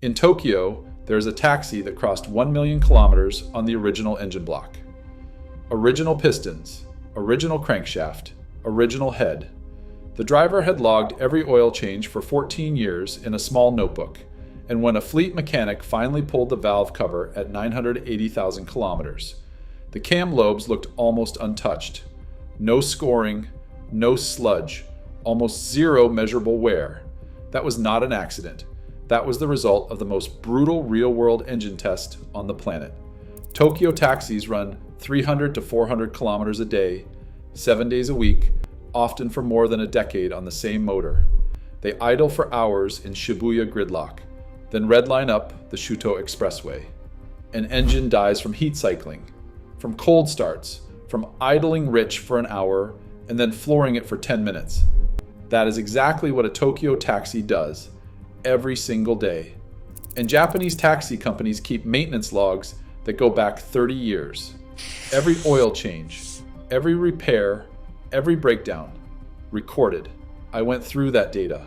In Tokyo, there is a taxi that crossed 1 million kilometers on the original engine block. Original pistons, original crankshaft, original head. The driver had logged every oil change for 14 years in a small notebook, and when a fleet mechanic finally pulled the valve cover at 980,000 kilometers, the cam lobes looked almost untouched. No scoring, no sludge, almost zero measurable wear. That was not an accident. That was the result of the most brutal real-world engine test on the planet. Tokyo taxis run 300 to 400 kilometers a day, 7 days a week, often for more than a decade on the same motor. They idle for hours in Shibuya gridlock, then redline up the Shuto Expressway. An engine dies from heat cycling, from cold starts, from idling rich for an hour, and then flooring it for 10 minutes. That is exactly what a Tokyo taxi does, every single day. And Japanese taxi companies keep maintenance logs that go back 30 years. Every oil change, every repair, every breakdown, recorded. I went through that data.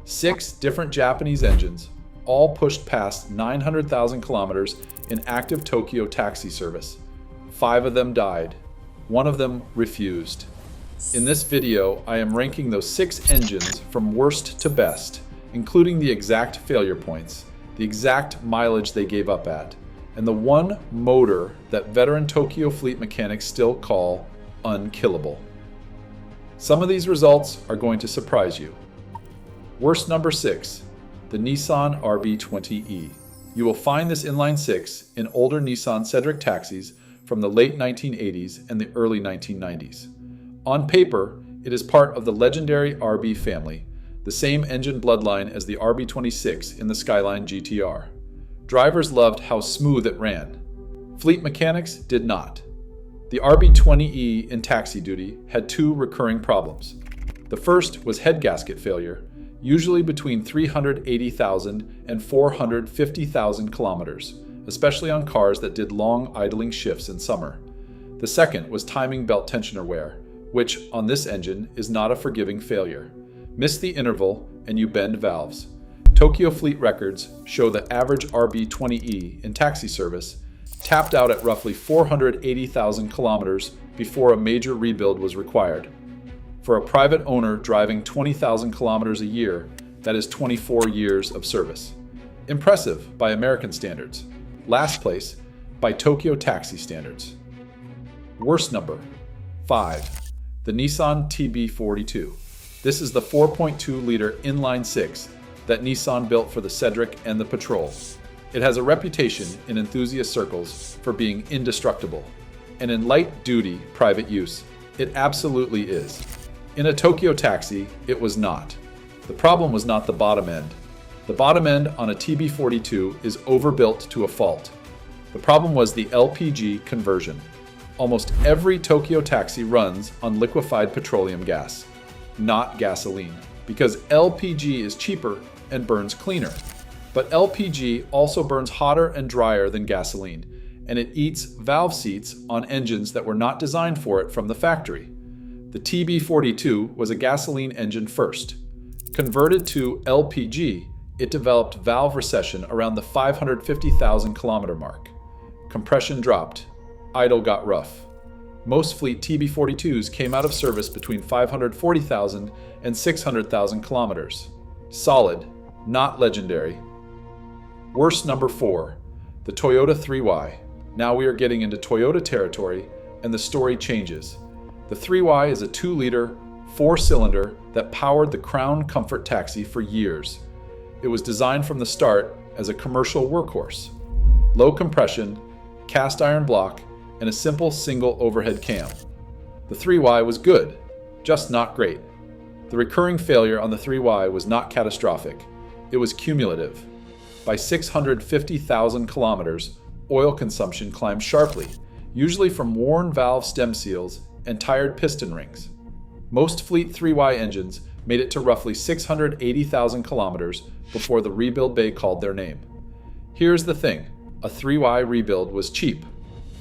6 different Japanese engines, all pushed past 900,000 kilometers in active Tokyo taxi service. 5 of them died. 1 of them refused. In this video, I am ranking those 6 engines from worst to best, including the exact failure points, the exact mileage they gave up at, and the one motor that veteran Tokyo fleet mechanics still call unkillable. Some of these results are going to surprise you. Worst number 6, the Nissan RB20E. You will find this inline 6 in older Nissan Cedric taxis from the late 1980s and the early 1990s. On paper, it is part of the legendary RB family, the same engine bloodline as the RB26 in the Skyline GTR. Drivers loved how smooth it ran. Fleet mechanics did not. The RB20E in taxi duty had 2 recurring problems. The first was head gasket failure, usually between 380,000 and 450,000 kilometers, especially on cars that did long idling shifts in summer. The second was timing belt tensioner wear, which on this engine is not a forgiving failure. Miss the interval and you bend valves. Tokyo fleet records show the average RB20E in taxi service tapped out at roughly 480,000 kilometers before a major rebuild was required. For a private owner driving 20,000 kilometers a year, that is 24 years of service. Impressive by American standards. Last place by Tokyo taxi standards. Worst number 5. The Nissan TB42. This is the 4.2-liter inline-6 that Nissan built for the Cedric and the Patrol. It has a reputation in enthusiast circles for being indestructible, and in light-duty private use, it absolutely is. In a Tokyo taxi, it was not. The problem was not the bottom end. The bottom end on a TB42 is overbuilt to a fault. The problem was the LPG conversion. Almost every Tokyo taxi runs on liquefied petroleum gas, not gasoline, because LPG is cheaper and burns cleaner. But LPG also burns hotter and drier than gasoline, and it eats valve seats on engines that were not designed for it from the factory. The TB42 was a gasoline engine first. Converted to LPG, it developed valve recession around the 550,000 kilometer mark. Compression dropped. Idle got rough. Most fleet TB42s came out of service between 540,000 and 600,000 kilometers. Solid, not legendary. Worst number 4, the Toyota 3Y. Now we are getting into Toyota territory, and the story changes. The 3Y is a 2-liter, 4-cylinder that powered the Crown Comfort taxi for years. It was designed from the start as a commercial workhorse. Low compression, cast iron block, and a simple single overhead cam. The 3Y was good, just not great. The recurring failure on the 3Y was not catastrophic. It was cumulative. By 650,000 kilometers, oil consumption climbed sharply, usually from worn valve stem seals and tired piston rings. Most fleet 3Y engines made it to roughly 680,000 kilometers before the rebuild bay called their name. Here's the thing, a 3Y rebuild was cheap.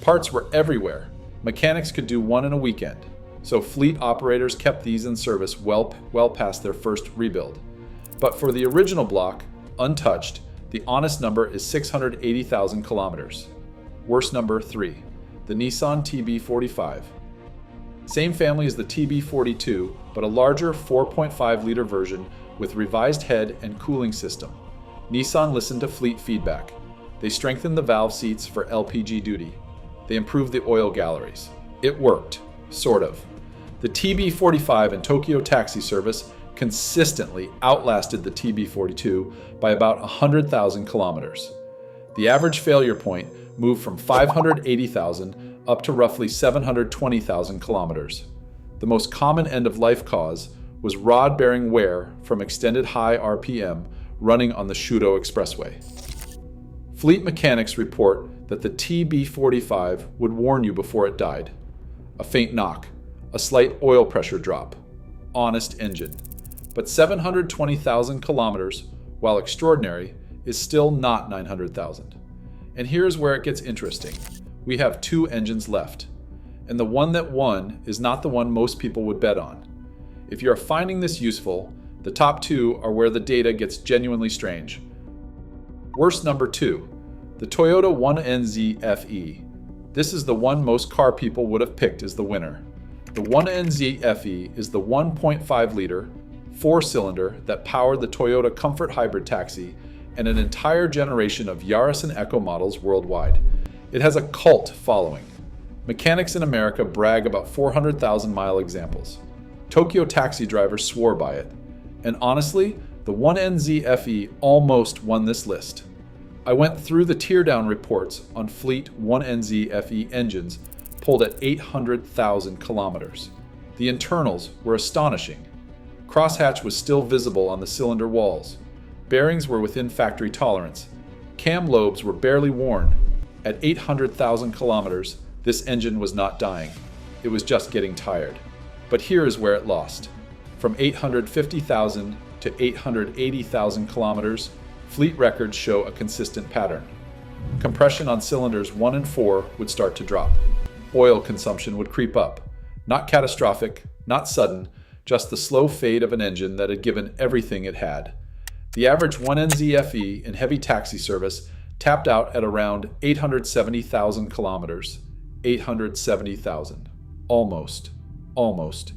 Parts were everywhere. Mechanics could do one in a weekend, so fleet operators kept these in service well past their first rebuild. But for the original block, untouched, The honest number is 680,000 kilometers. Worst number 3, the Nissan TB45. Same family as the TB42, but a larger 4.5-liter version with revised head and cooling system. Nissan listened to fleet feedback. They strengthened the valve seats for LPG duty. They improved the oil galleries. It worked, sort of. The TB45 in Tokyo taxi service consistently outlasted the TB42 by about 100,000 kilometers. The average failure point moved from 580,000 up to roughly 720,000 kilometers. The most common end-of-life cause was rod bearing wear from extended high RPM running on the Shudo Expressway. Fleet mechanics report that the TB45 would warn you before it died. A faint knock, a slight oil pressure drop. Honest engine. But 720,000 kilometers, while extraordinary, is still not 900,000. And here's where it gets interesting. We have 2 engines left. And the one that won is not the one most people would bet on. If you are finding this useful, the top 2 are where the data gets genuinely strange. Worst number 2, the Toyota 1NZ FE. This is the one most car people would have picked as the winner. The 1NZ FE is the 1.5-liter, 4-cylinder that powered the Toyota Comfort Hybrid Taxi and an entire generation of Yaris and Echo models worldwide. It has a cult following. Mechanics in America brag about 400,000-mile examples. Tokyo taxi drivers swore by it. And honestly, the 1NZ FE almost won this list. I went through the teardown reports on fleet 1NZ FE engines pulled at 800,000 kilometers. The internals were astonishing. Crosshatch was still visible on the cylinder walls. Bearings were within factory tolerance. Cam lobes were barely worn. At 800,000 kilometers, this engine was not dying. It was just getting tired. But here is where it lost. From 850,000 to 880,000 kilometers, fleet records show a consistent pattern. Compression on cylinders 1 and 4 would start to drop. Oil consumption would creep up. Not catastrophic, not sudden, just the slow fade of an engine that had given everything it had. The average 1NZ FE in heavy taxi service tapped out at around 870,000 kilometers. 870,000. Almost.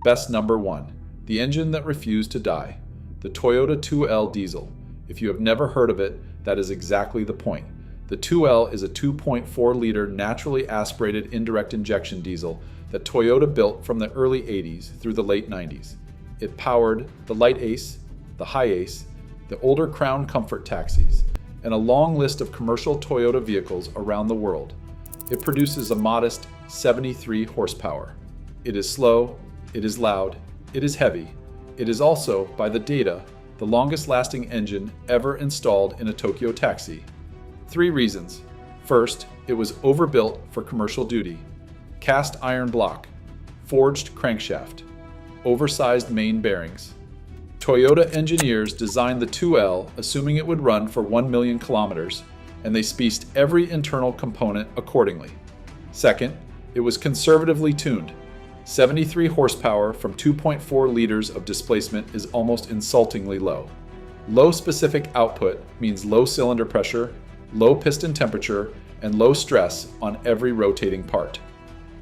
Best number 1. The engine that refused to die. The Toyota 2L diesel. If you have never heard of it, that is exactly the point. The 2L is a 2.4-liter naturally aspirated indirect injection diesel that Toyota built from the early 80s through the late 90s. It powered the Light Ace, the High Ace, the older Crown Comfort taxis, and a long list of commercial Toyota vehicles around the world. It produces a modest 73 horsepower. It is slow, it is loud, it is heavy. It is also, by the data, the longest-lasting engine ever installed in a Tokyo taxi. 3 reasons. First, it was overbuilt for commercial duty. Cast iron block, forged crankshaft, oversized main bearings. Toyota engineers designed the 2L assuming it would run for 1 million kilometers, and they spec'd every internal component accordingly. Second, it was conservatively tuned. 73 horsepower from 2.4 liters of displacement is almost insultingly low. Low specific output means low cylinder pressure, low piston temperature, and low stress on every rotating part.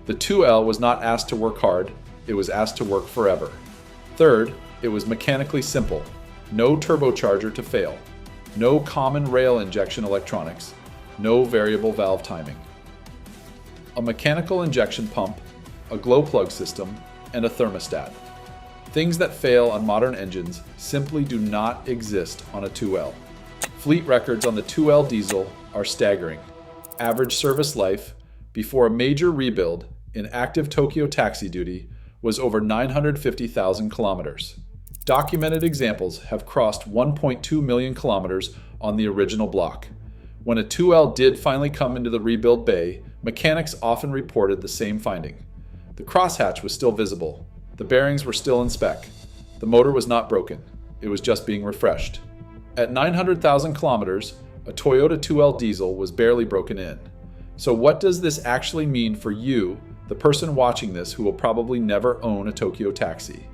The 2L was not asked to work hard, it was asked to work forever. Third, it was mechanically simple. No turbocharger to fail. No common rail injection electronics. No variable valve timing. A mechanical injection pump, a glow plug system, and a thermostat. Things that fail on modern engines simply do not exist on a 2L. Fleet records on the 2L diesel are staggering. Average service life, before a major rebuild in active Tokyo taxi duty, was over 950,000 kilometers. Documented examples have crossed 1.2 million kilometers on the original block. When a 2L did finally come into the rebuild bay, mechanics often reported the same finding. The crosshatch was still visible. The bearings were still in spec. The motor was not broken. It was just being refreshed. At 900,000 kilometers, a Toyota 2L diesel was barely broken in. So what does this actually mean for you, the person watching this who will probably never own a Tokyo taxi?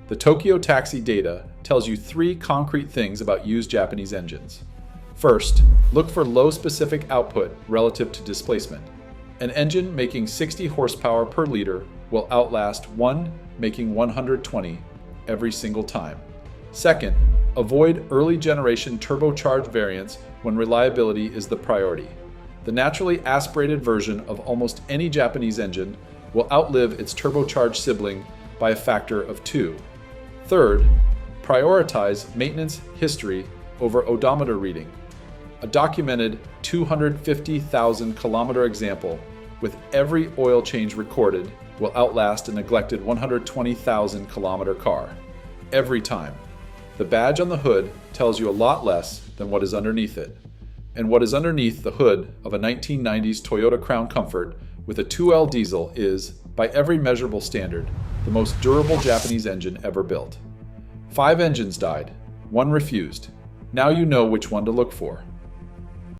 The Tokyo taxi data tells you 3 concrete things about used Japanese engines. First, look for low specific output relative to displacement. An engine making 60 horsepower per liter will outlast one making 120 every single time. Second, avoid early generation turbocharged variants when reliability is the priority. The naturally aspirated version of almost any Japanese engine will outlive its turbocharged sibling by a factor of 2. Third, prioritize maintenance history over odometer reading. A documented 250,000 kilometer example with every oil change recorded will outlast a neglected 120,000 kilometer car. Every time. The badge on the hood tells you a lot less than what is underneath it. And what is underneath the hood of a 1990s Toyota Crown Comfort with a 2L diesel is, by every measurable standard, the most durable Japanese engine ever built. 5 engines died, 1 refused. Now you know which one to look for.